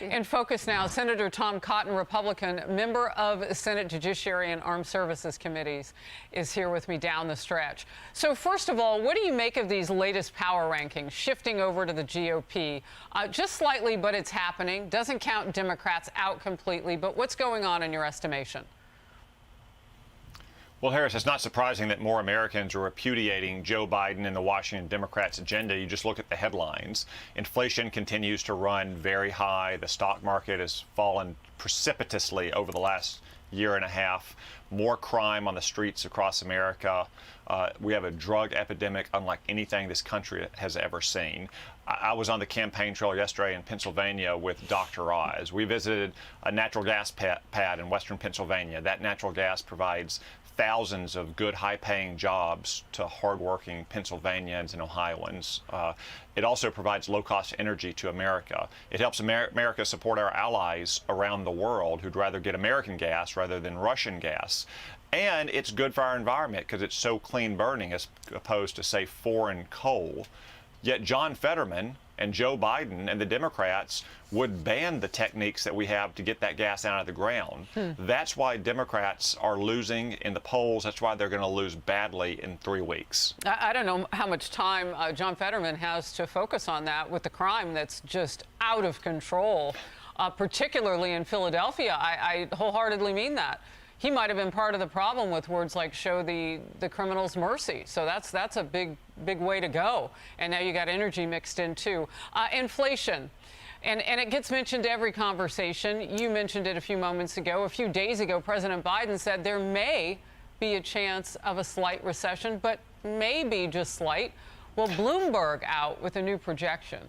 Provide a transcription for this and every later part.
In focus now, Senator Tom Cotton, Republican, member of Senate Judiciary and Armed Services Committees, is here with me down the stretch. So first of all, what do you make of these latest power rankings shifting over to the GOP? Just slightly, but it's happening. Doesn't count Democrats out completely, but what's going on in your estimation? Well, Harris, it's not surprising that more Americans are repudiating Joe Biden and the Washington Democrats' agenda. You just look at the headlines. Inflation continues to run very high. The stock market has fallen precipitously over the last year and a half. More crime on the streets across America. We have a drug epidemic unlike anything this country has ever seen. I was on the campaign trail yesterday in Pennsylvania with Dr. Oz. We visited a natural gas pad in western Pennsylvania. That natural gas provides thousands of good, high-paying jobs to hardworking Pennsylvanians and Ohioans. It also provides low-cost energy to America. It helps America support our allies around the world who'd rather get American gas rather than Russian gas. And it's good for our environment because it's so clean burning as opposed to, say, foreign coal. Yet John Fetterman and Joe Biden and the Democrats would ban the techniques that we have to get that gas out of the ground. That's why Democrats are losing in the polls. That's why they're going to lose badly in 3 weeks. I don't know how much time John Fetterman has to focus on that with the crime that's just out of control, particularly in Philadelphia. I wholeheartedly mean that. He might have been part of the problem with words like show the criminals mercy. So that's a big way to go. And now you got energy mixed in too. Inflation. And it gets mentioned every conversation. You mentioned it a few moments ago. A few days ago, President Biden said there may be a chance of a slight recession, but maybe just slight. Well, Bloomberg out with a new projection.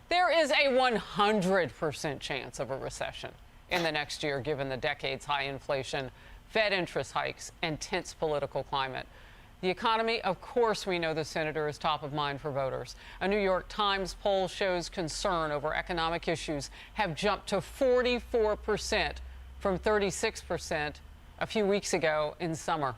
There is a 100% chance of a recession in the next year, given the decade's high inflation, Fed interest hikes, and tense political climate. The economy, of course, we know the senator is top of mind for voters. A New York Times poll shows concern over economic issues have jumped to 44% from 36% a few weeks ago in summer.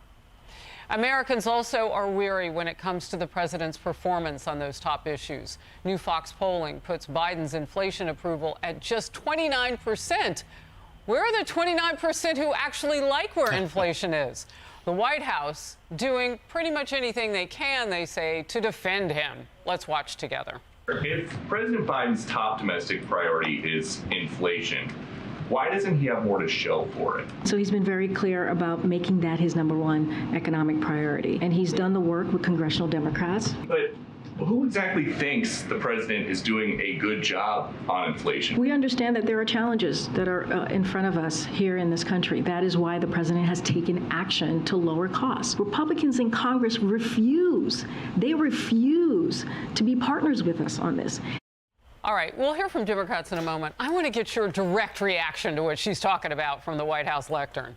Americans also are weary when it comes to the president's performance on those top issues. New Fox polling puts Biden's inflation approval at just 29%. Where are the 29% who actually like where inflation is? The White House doing pretty much anything they can, they say, to defend him. Let's watch together. If President Biden's top domestic priority is inflation, why doesn't he have more to show for it? So he's been very clear about making that his #1 economic priority. And he's done the work with congressional Democrats. But who exactly thinks the president is doing a good job on inflation? We understand that there are challenges that are in front of us here in this country. That is why the president has taken action to lower costs. Republicans in Congress refuse. They refuse to be partners with us on this. All right, we'll hear from Democrats in a moment. I want to get your direct reaction to what she's talking about from the White House lectern.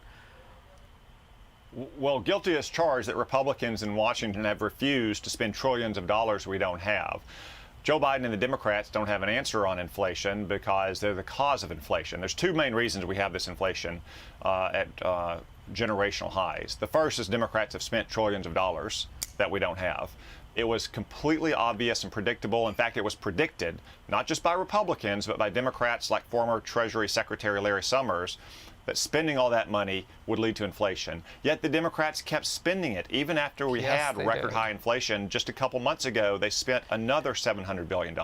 Well, guilty as charged that Republicans in Washington have refused to spend trillions of dollars we don't have. Joe Biden and the Democrats don't have an answer on inflation because they're the cause of inflation. There's 2 main reasons we have this inflation at generational highs. The first is Democrats have spent trillions of dollars that we don't have. It was completely obvious and predictable. In fact, it was predicted, not just by Republicans, but by Democrats like former Treasury Secretary Larry Summers, that spending all that money would lead to inflation. Yet the Democrats kept spending it. Even after we had record high inflation, just a couple months ago, they spent another $700 billion.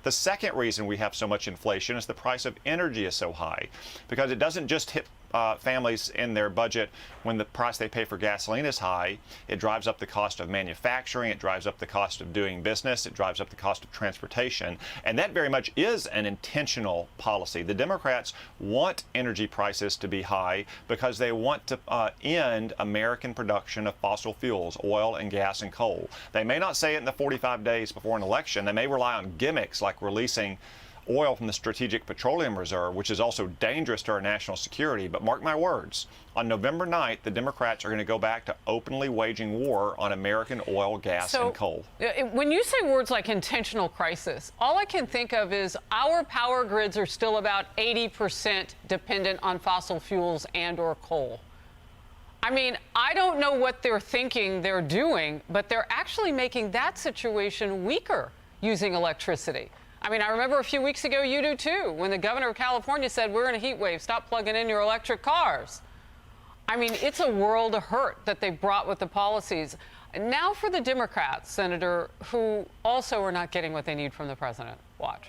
The second reason we have so much inflation is the price of energy is so high, because it doesn't just hit families in their budget when the price they pay for gasoline is high. It drives up the cost of manufacturing, it drives up the cost of doing business, it drives up the cost of transportation, and that very much is an intentional policy. The Democrats want energy prices to be high because they want to end American production of fossil fuels, oil and gas and coal. They may not say it in the 45 days before an election. They may rely on gimmicks like releasing oil from the Strategic Petroleum Reserve, which is also dangerous to our national security. But mark my words, on November 9th, the Democrats are going to go back to openly waging war on American oil, gas, and coal. When you say words like intentional crisis, all I can think of is our power grids are still about 80% dependent on fossil fuels and or coal. I mean, I don't know what they're thinking they're doing, but they're actually making that situation weaker using electricity. I mean, I remember a few weeks ago, you do too, when the governor of California said, we're in a heat wave, stop plugging in your electric cars. I mean, it's a world of hurt that they brought with the policies. Now for the Democrats, Senator, who also are not getting what they need from the president. Watch.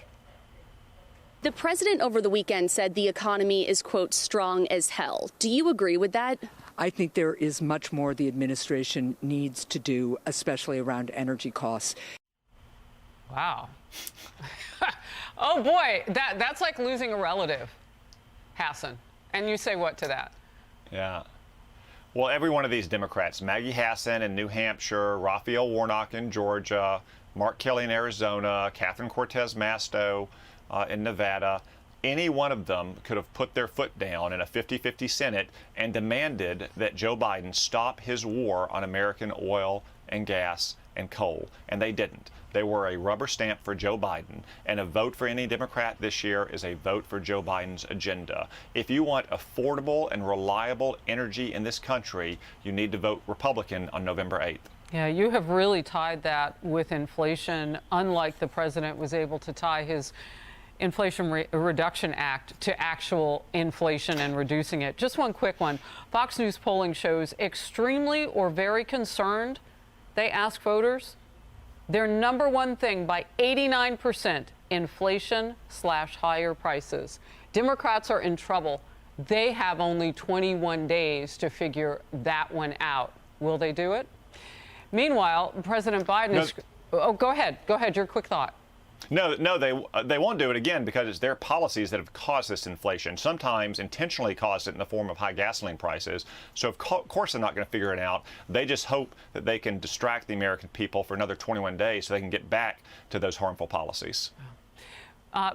The president over the weekend said the economy is, quote, strong as hell. Do you agree with that? I think there is much more the administration needs to do, especially around energy costs. Wow. Oh, boy, that's like losing a relative, Hassan. And you say what to that? Yeah. Well, every one of these Democrats, Maggie Hassan in New Hampshire, Raphael Warnock in Georgia, Mark Kelly in Arizona, Catherine Cortez Masto in Nevada, any one of them could have put their foot down in a 50-50 Senate and demanded that Joe Biden stop his war on American oil and gas and coal, and they didn't. They were a rubber stamp for Joe Biden, and a vote for any Democrat this year is a vote for Joe Biden's agenda. If you want affordable and reliable energy in this country, you need to vote Republican on November 8th. Yeah, you have really tied that with inflation, unlike the president was able to tie his Inflation Reduction Act to actual inflation and reducing it. Just one quick one. Fox News polling shows extremely or very concerned. They ask voters. Their number one thing by 89%, inflation/higher prices. Democrats are in trouble. They have only 21 days to figure that one out. Will they do it? Meanwhile, President Biden is... Oh, go ahead. Go ahead. Your quick thought. No, they won't do it again because it's their policies that have caused this inflation, sometimes intentionally caused it in the form of high gasoline prices. So, of course, they're not going to figure it out. They just hope that they can distract the American people for another 21 days so they can get back to those harmful policies.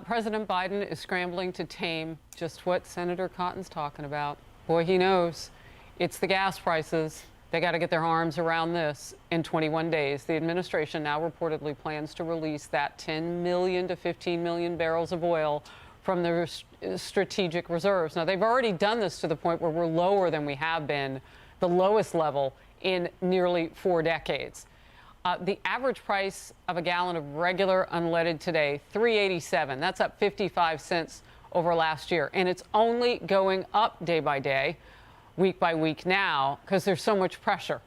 President Biden is scrambling to tame just what Senator Cotton's talking about. Boy, he knows. It's the gas prices. They got to get their arms around this in 21 days. The administration now reportedly plans to release that 10 million to 15 million barrels of oil from their strategic reserves. Now, they've already done this to the point where we're lower than we have been, the lowest level in nearly 4 decades. The average price of a gallon of regular unleaded today, $3.87. That's up 55 cents over last year. And it's only going up day by day, week by week now, because there's so much pressure,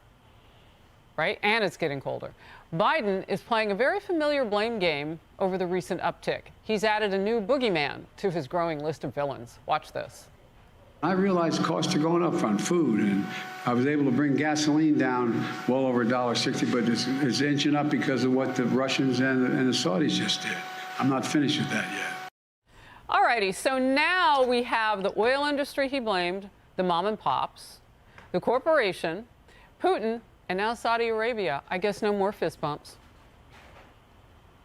right? And it's getting colder. Biden is playing a very familiar blame game over the recent uptick. He's added a new boogeyman to his growing list of villains. Watch this. I realized costs are going up on food, and I was able to bring gasoline down well over $1.60, but it's inching up because of what the Russians and the Saudis just did. I'm not finished with that yet. All righty, so now we have the oil industry he blamed, the mom and pops, the corporation, Putin, and now Saudi Arabia. I guess no more fist bumps.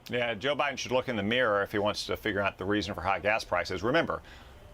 Yeah, Joe Biden should look in the mirror if he wants to figure out the reason for high gas prices. Remember,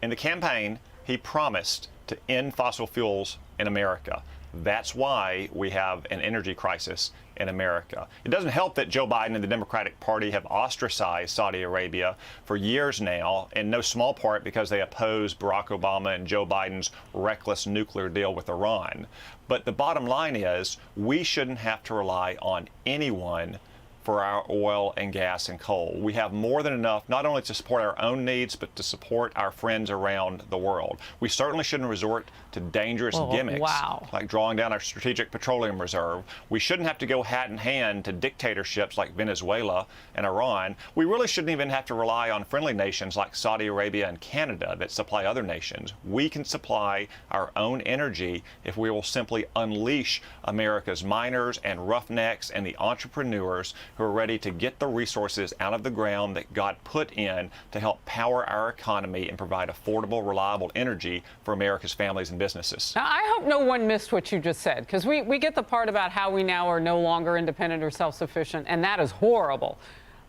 in the campaign, he promised to end fossil fuels in America. That's why we have an energy crisis in America. It doesn't help that Joe Biden and the Democratic Party have ostracized Saudi Arabia for years now, in no small part because they oppose Barack Obama and Joe Biden's reckless nuclear deal with Iran. But the bottom line is we shouldn't have to rely on anyone for our oil and gas and coal. We have more than enough, not only to support our own needs, but to support our friends around the world. We certainly shouldn't resort to dangerous gimmicks like drawing down our strategic petroleum reserve. We shouldn't have to go hat in hand to dictatorships like Venezuela and Iran. We really shouldn't even have to rely on friendly nations like Saudi Arabia and Canada that supply other nations. We can supply our own energy if we will simply unleash America's miners and roughnecks and the entrepreneurs who are ready to get the resources out of the ground that God put in to help power our economy and provide affordable, reliable energy for America's families and businesses. Now, I hope no one missed what you just said, because we get the part about how we now are no longer independent or self-sufficient, and that is horrible.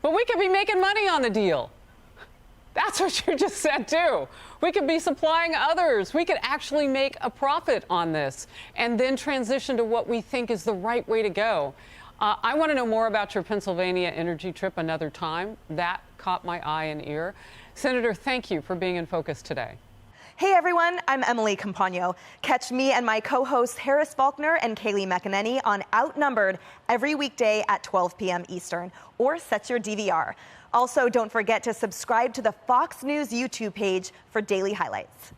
But we could be making money on the deal. That's what you just said, too. We could be supplying others. We could actually make a profit on this and then transition to what we think is the right way to go. I want to know more about your Pennsylvania energy trip another time. That caught my eye and ear. Senator, thank you for being in focus today. Hey everyone, I'm Emily Campagno. Catch me and my co-hosts Harris Faulkner and Kaylee McEnany on Outnumbered every weekday at 12 p.m. Eastern, or set your DVR. Also, don't forget to subscribe to the Fox News YouTube page for daily highlights.